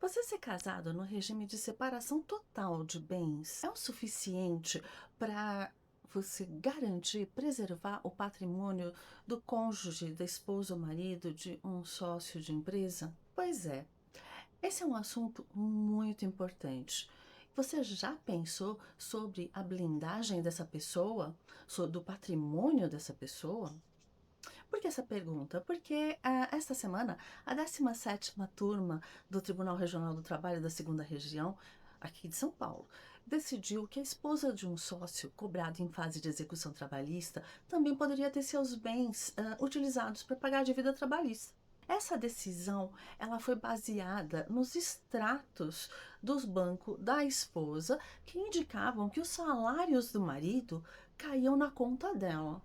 Você ser casado no regime de separação total de bens é o suficiente para você garantir, preservar o patrimônio do cônjuge, da esposa ou marido de um sócio de empresa? Pois é, esse é um assunto muito importante. Você já pensou sobre a blindagem dessa pessoa, do patrimônio dessa pessoa? Por que essa pergunta? Porque esta semana a 17ª turma do Tribunal Regional do Trabalho da Segunda Região, aqui de São Paulo, decidiu que a esposa de um sócio cobrado em fase de execução trabalhista também poderia ter seus bens utilizados para pagar a dívida trabalhista. Essa decisão, ela foi baseada nos extratos dos bancos da esposa que indicavam que os salários do marido caíam na conta dela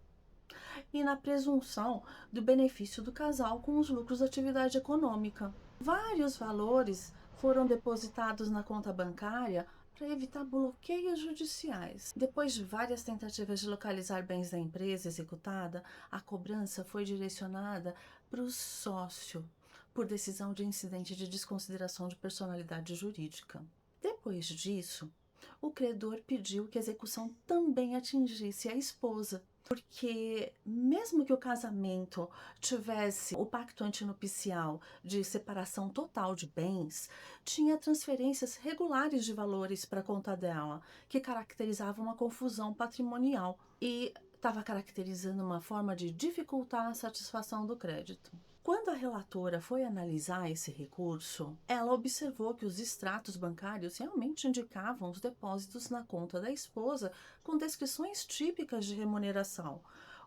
e na presunção do benefício do casal com os lucros da atividade econômica. Vários valores foram depositados na conta bancária para evitar bloqueios judiciais. Depois de várias tentativas de localizar bens da empresa executada, a cobrança foi direcionada para o sócio, por decisão de incidente de desconsideração de personalidade jurídica. Depois disso, o credor pediu que a execução também atingisse a esposa, porque mesmo que o casamento tivesse o pacto antinupcial de separação total de bens, tinha transferências regulares de valores para a conta dela, que caracterizavam uma confusão patrimonial e estava caracterizando uma forma de dificultar a satisfação do crédito. Quando a relatora foi analisar esse recurso, ela observou que os extratos bancários realmente indicavam os depósitos na conta da esposa com descrições típicas de remuneração,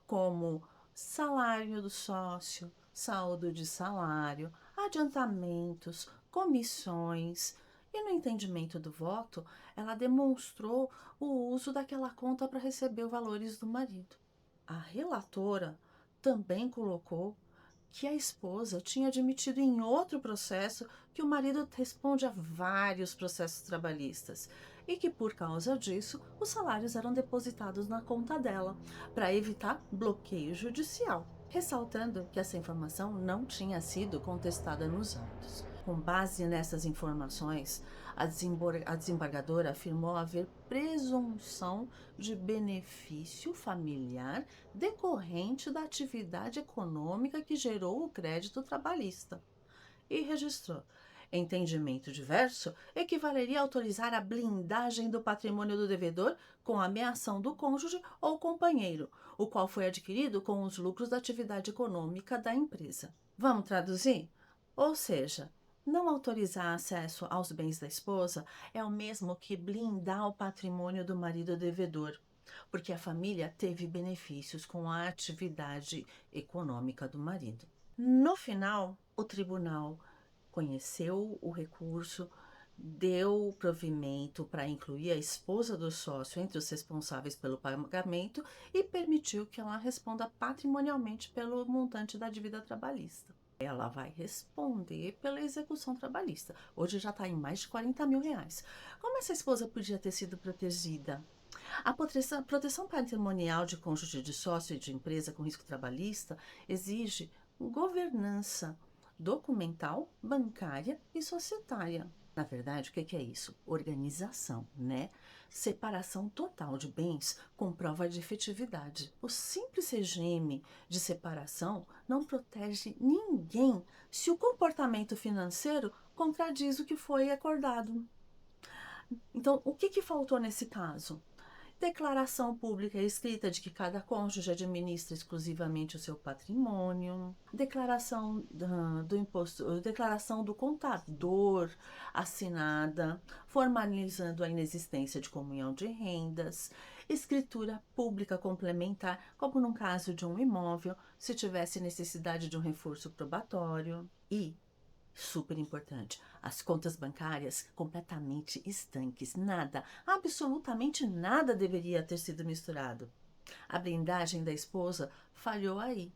como salário do sócio, saldo de salário, adiantamentos, comissões. E no entendimento do voto, ela demonstrou o uso daquela conta para receber os valores do marido. A relatora também colocou que a esposa tinha admitido em outro processo que o marido responde a vários processos trabalhistas e que, por causa disso, os salários eram depositados na conta dela, para evitar bloqueio judicial, ressaltando que essa informação não tinha sido contestada nos autos. Com base nessas informações, a desembargadora afirmou haver presunção de benefício familiar decorrente da atividade econômica que gerou o crédito trabalhista e registrou. Entendimento diverso equivaleria a autorizar a blindagem do patrimônio do devedor com a ameação do cônjuge ou companheiro, o qual foi adquirido com os lucros da atividade econômica da empresa. Vamos traduzir? Ou seja, não autorizar acesso aos bens da esposa é o mesmo que blindar o patrimônio do marido devedor, porque a família teve benefícios com a atividade econômica do marido. No final, o tribunal conheceu o recurso, deu provimento para incluir a esposa do sócio entre os responsáveis pelo pagamento e permitiu que ela responda patrimonialmente pelo montante da dívida trabalhista. Ela vai responder pela execução trabalhista. Hoje já está em mais de 40 mil reais. Como essa esposa podia ter sido protegida? A proteção patrimonial de cônjuge de sócio e de empresa com risco trabalhista exige governança documental, bancária e societária. Na verdade, o que é isso? Organização, né? Separação total de bens com prova de efetividade. O simples regime de separação não protege ninguém se o comportamento financeiro contradiz o que foi acordado. Então, o que faltou nesse caso? Declaração pública escrita de que cada cônjuge administra exclusivamente o seu patrimônio, do imposto, declaração do contador assinada, formalizando a inexistência de comunhão de rendas, escritura pública complementar, como no caso de um imóvel, se tivesse necessidade de um reforço probatório e super importante. As contas bancárias completamente estanques. Nada, absolutamente nada deveria ter sido misturado. A blindagem da esposa falhou aí.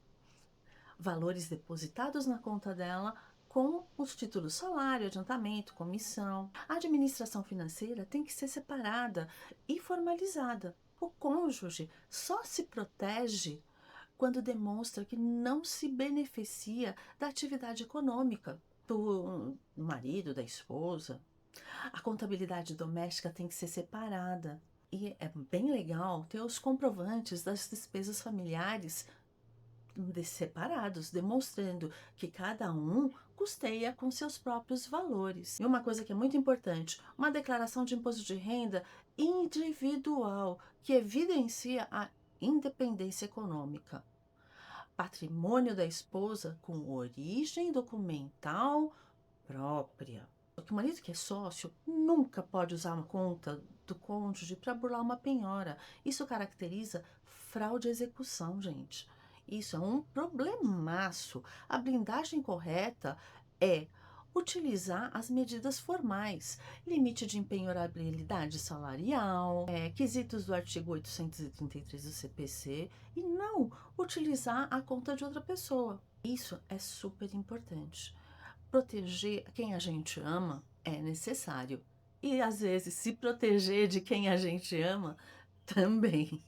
Valores depositados na conta dela com os títulos salário, adiantamento, comissão. A administração financeira tem que ser separada e formalizada. O cônjuge só se protege quando demonstra que não se beneficia da atividade econômica. do marido, da esposa. A contabilidade doméstica tem que ser separada. E é bem legal ter os comprovantes das despesas familiares separados, demonstrando que cada um custeia com seus próprios valores. E uma coisa que é muito importante, uma declaração de imposto de renda individual, que evidencia a independência econômica. Patrimônio da esposa com origem documental própria. O marido que é sócio nunca pode usar uma conta do cônjuge para burlar uma penhora. Isso caracteriza fraude à execução, gente. Isso é um problemaço. A blindagem correta é utilizar as medidas formais, limite de empenhorabilidade salarial, quesitos do artigo 833 do CPC, e não utilizar a conta de outra pessoa. Isso é super importante. Proteger quem a gente ama é necessário. E às vezes se proteger de quem a gente ama também.